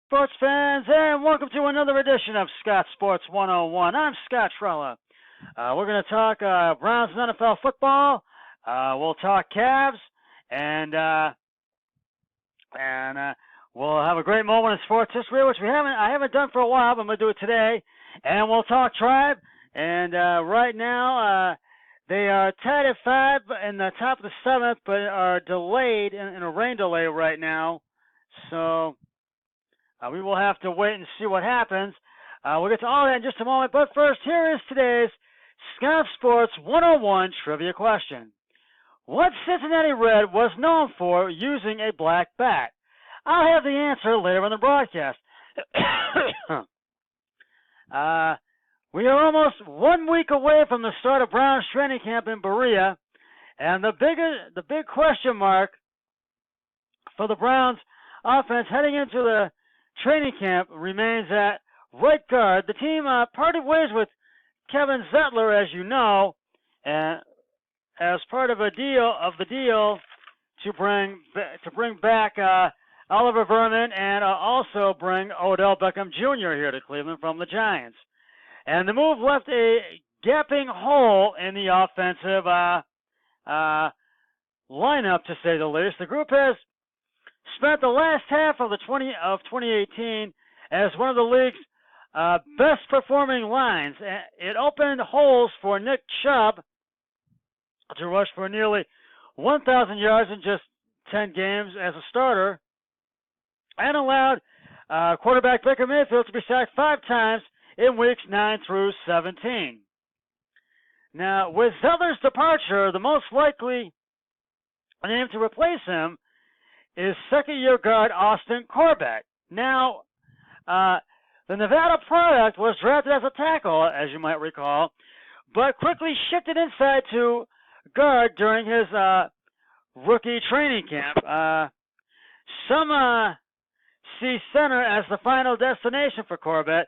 Sports fans, and welcome to another edition of Scott Sports 101. I'm Scott Trella. We're going to talk Browns and NFL football. We'll talk Cavs, and we'll have a great moment in sports history, which I haven't done for a while, but I'm going to do it today. And we'll talk Tribe. And right now, they are tied at 5 in the top of the 7th, but are delayed in a rain delay right now. So we will have to wait and see what happens. We'll get to all that in just a moment. But first, here is today's Scott Sports 101 trivia question. What Cincinnati Red was known for using a black bat? I'll have the answer later in the broadcast. We are almost 1 week away from the start of Browns training camp in Berea, and the big question mark for the Browns offense heading into the training camp remains at right guard. The team parted ways with Kevin Zettler, as you know, and as part of the deal to bring back Oliver Vernon and also bring Odell Beckham Jr. here to Cleveland from the Giants. And the move left a gaping hole in the offensive lineup, to say the least. The group has spent the last half of 2018 as one of the league's best performing lines. It opened holes for Nick Chubb to rush for nearly 1,000 yards in just 10 games as a starter, and allowed quarterback Baker Mayfield to be sacked 5 times in weeks 9 through 17. Now, with Zettler's departure, the most likely name to replace him is second-year guard Austin Corbett. Now, the Nevada product was drafted as a tackle, as you might recall, but quickly shifted inside to guard during his rookie training camp. Some see center as the final destination for Corbett,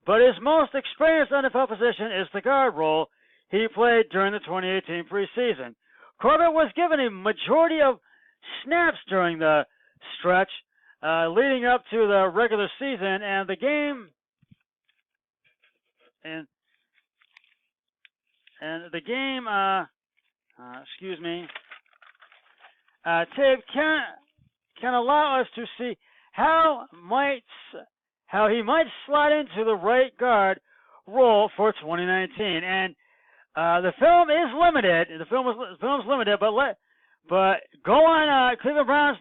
but his most experienced NFL position is the guard role he played during the 2018 preseason. Corbett was given a majority of snaps during the stretch leading up to the regular season, and the game tape can allow us to see how he might slide into the right guard role for 2019. And the film is limited. The film's limited, but go on Cleveland Browns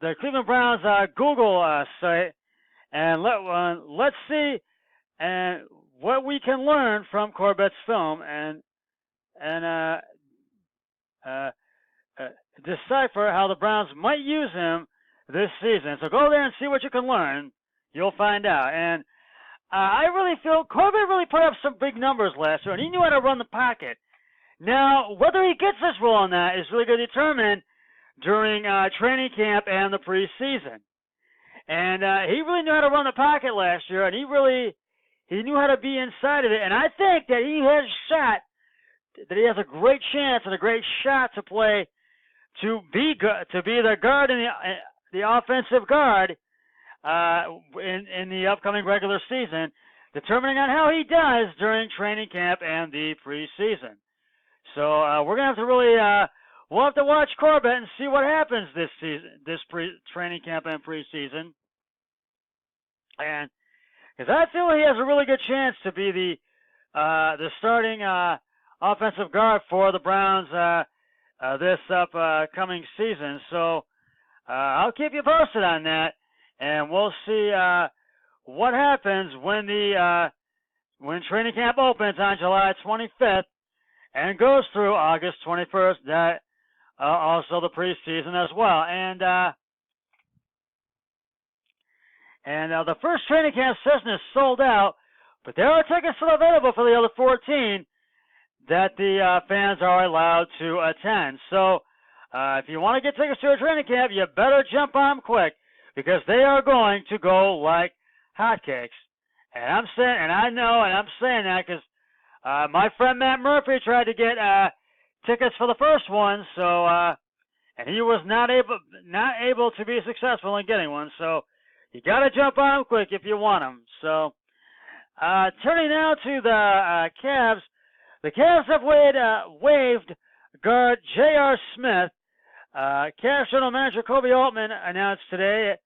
the Cleveland Browns Google site, and let's see what we can learn from Corbett's film and decipher how the Browns might use him this season. So go there and see what you can learn. You'll find out. And I really feel Corbett really put up some big numbers last year, and he knew how to run the pocket. Now, whether he gets this role or not is really going to determine during training camp and the preseason. And he really knew how to run the pocket last year, and he knew how to be inside of it. And I think that he has a great chance and a great shot to play to be the guard in the offensive guard in the upcoming regular season, determining on how he does during training camp and the preseason. So we're gonna have to really we'll have to watch Corbett and see what happens this season, training camp and preseason, and because I feel he has a really good chance to be the starting offensive guard for the Browns this upcoming season. So I'll keep you posted on that, and we'll see what happens when training camp opens on July 25th and goes through August 21st. That also the preseason as well, and the first training camp session is sold out, but there are tickets still available for the other 14 that the fans are allowed to attend. So if you want to get tickets to a training camp, you better jump on them quick, because they are going to go like hotcakes. And I'm saying that because my friend Matt Murphy tried to get tickets for the first one, so and he was not able to be successful in getting one. So You got to jump on them quick if you want them. So, turning now to the Cavs. The Cavs have waived guard J.R. Smith. Cavs General Manager Koby Altman announced today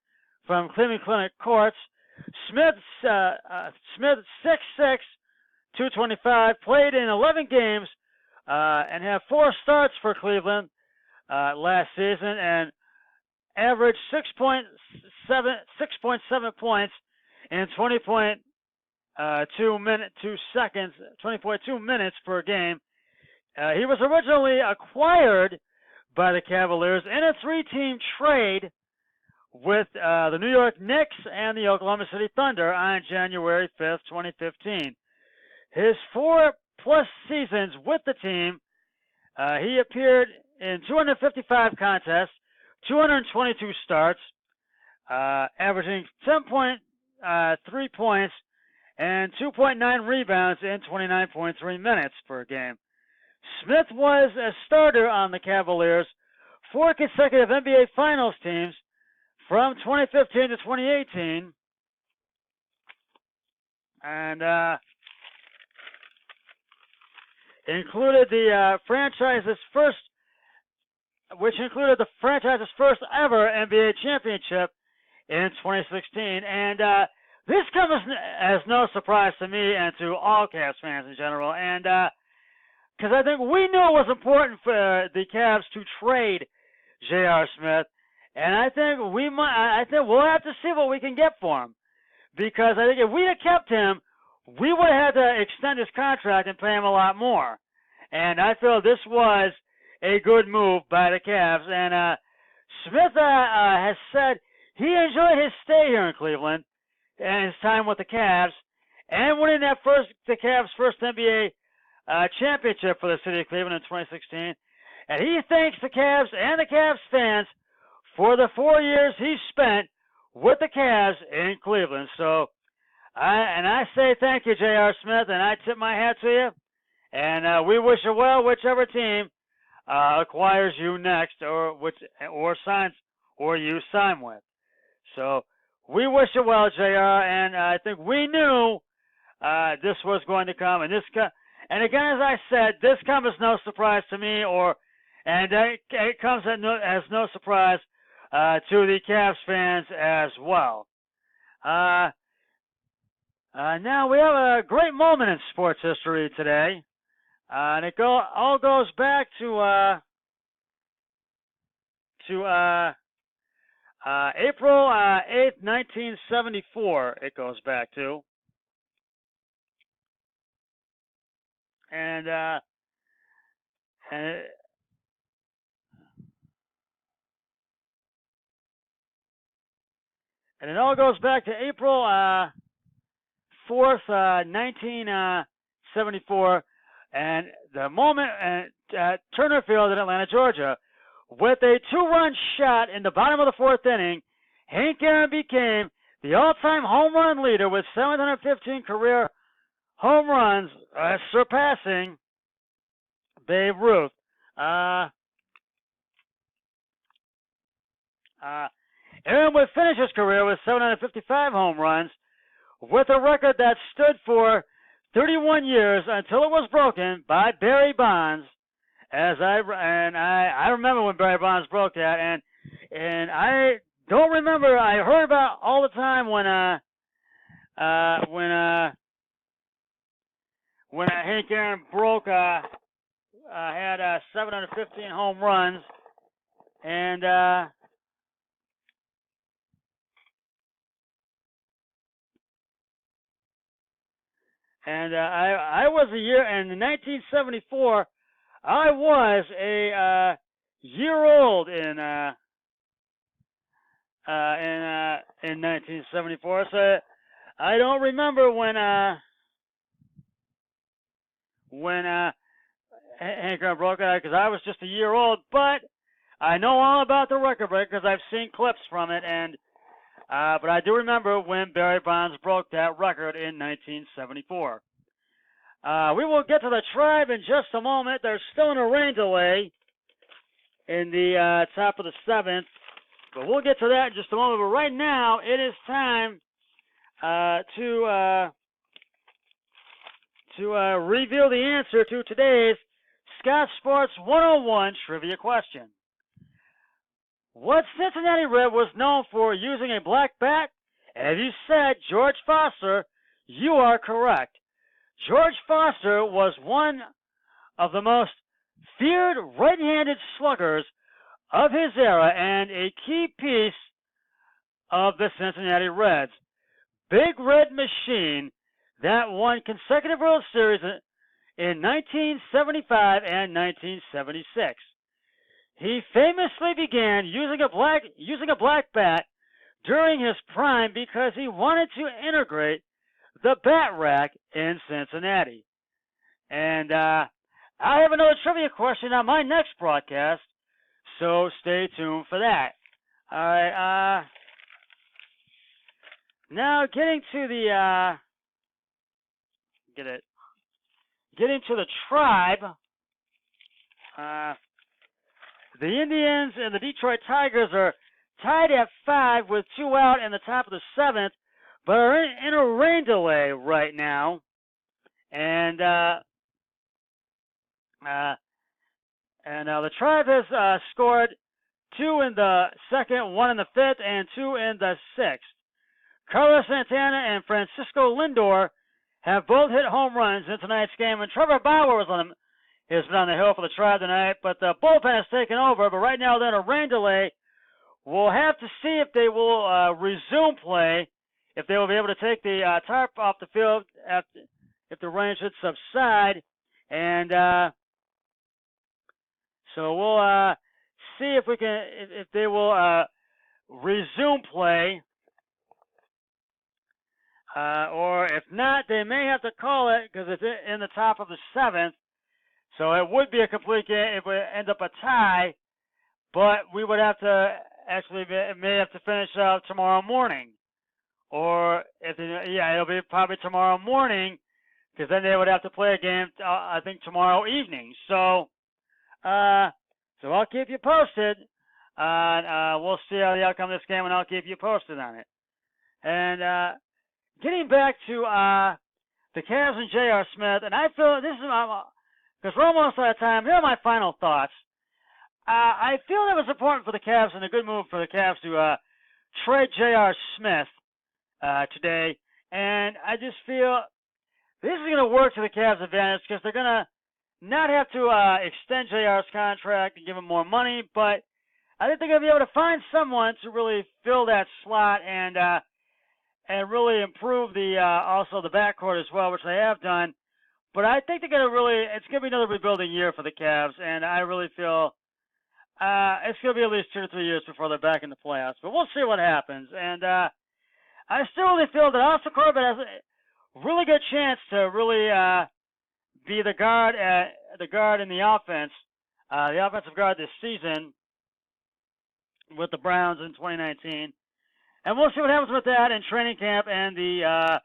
from Cleveland Clinic Courts. Smith, 6'6", 225, played in 11 games and had 4 starts for Cleveland last season and averaged 6.7 points in 20.2 minutes per game. He was originally acquired by the Cavaliers in a 3-team trade with the New York Knicks and the Oklahoma City Thunder on January 5th, 2015. His 4+ seasons with the team, he appeared in 255 contests, 222 starts, averaging 10.3 points and 2.9 rebounds in 29.3 minutes per game. Smith was a starter on the Cavaliers' 4 consecutive NBA Finals teams from 2015 to 2018, and included the franchise's first first ever NBA championship in 2016. And this comes as no surprise to me and to all Cavs fans in general. And because I think we knew it was important for the Cavs to trade J.R. Smith, and I think we'll have to see what we can get for him. Because I think if we'd have kept him, we would have had to extend his contract and pay him a lot more. And I feel this was a good move by the Cavs. And Smith has said he enjoyed his stay here in Cleveland and his time with the Cavs and winning the Cavs' first NBA championship for the city of Cleveland in 2016. And he thanks the Cavs and the Cavs fans for the 4 years he spent with the Cavs in Cleveland. So, I say thank you, J.R. Smith, and I tip my hat to you. And we wish you well, whichever team acquires you next, or you sign with. So we wish you well, JR. And I think we knew this was going to come. And again, as I said, this comes as no surprise to me, and it comes as no surprise to the Cavs fans as well. Now we have a great moment in sports history today, and it all goes back to April 8th, 1974. It goes back to, and it all goes back to April 4th, 1974, and the moment at Turner Field in Atlanta, Georgia, with a 2-run shot in the bottom of the 4th inning, Hank Aaron became the all-time home run leader with 715 career home runs, surpassing Babe Ruth. Aaron would finish his career with 755 home runs, with a record that stood for 31 years until it was broken by Barry Bonds. I remember when Barry Bonds broke that, and I don't remember. I heard about all the time when Hank Aaron had 715 home runs, and I was a year, and in 1974, I was a year old in 1974. So I don't remember when Hank Aaron broke it, because I was just a year old. But I know all about the record break because I've seen clips from it, and but I do remember when Barry Bonds broke that record in 1974. We will get to the Tribe in just a moment. They're still in a rain delay in the top of the 7th. But we'll get to that in just a moment. But right now, it is time to reveal the answer to today's Scott Sports 101 trivia question. What Cincinnati Red was known for using a black bat? As you said, George Foster, you are correct. George Foster was one of the most feared right-handed sluggers of his era and a key piece of the Cincinnati Reds. Big Red Machine that won consecutive World Series in 1975 and 1976. He famously began using a black bat during his prime because he wanted to integrate the bat rack in Cincinnati. And I have another trivia question on my next broadcast, so stay tuned for that. All right. Now getting to the tribe. The Indians and the Detroit Tigers are tied at 5 with 2 out in the top of the 7th, but are in a rain delay right now. And the Tribe has scored 2 in the 2nd, 1 in the 5th, and 2 in the 6th. Carlos Santana and Francisco Lindor have both hit home runs in tonight's game, and Trevor Bauer has been on the hill for the Tribe tonight, but the bullpen has taken over. But right now they're in a rain delay. We'll have to see if they will resume play, if they will be able to take the tarp off the field if the rain should subside. And so we'll see if they will resume play. Or if not, they may have to call it because it's in the top of the 7th. So it would be a complete game. It would end up a tie, but we would have to may have to finish up tomorrow morning. Or it'll be probably tomorrow morning because then they would have to play a game, I think, tomorrow evening. So I'll keep you posted. We'll see how the outcome of this game, and I'll keep you posted on it. And getting back to the Cavs and J.R. Smith, and I feel this is because we're almost out of time. Here are my final thoughts. I feel that it was important for the Cavs and a good move for the Cavs to trade J.R. Smith today, and I just feel this is going to work to the Cavs' advantage because they're going to not have to extend J.R.'s contract and give him more money, but I think they're going to be able to find someone to really fill that slot and really improve also the backcourt as well, which they have done. But I think it's going to be another rebuilding year for the Cavs, and I really feel it's going to be at least 2 to 3 years before they're back in the playoffs. But we'll see what happens. And I still really feel that Austin Corbett has a really good chance to really be the guard in the offense, the offensive guard this season with the Browns in 2019. And we'll see what happens with that in training camp and the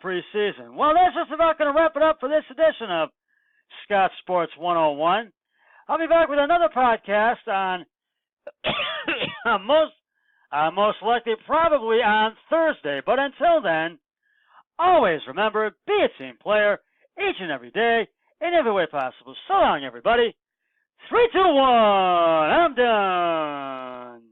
preseason. Well, that's just about going to wrap it up for this edition of Scott Sports 101. I'll be back with another podcast on most likely probably on Thursday. But until then, always remember, be a team player each and every day in every way possible. So long, everybody. 3, 2, 1. I'm done.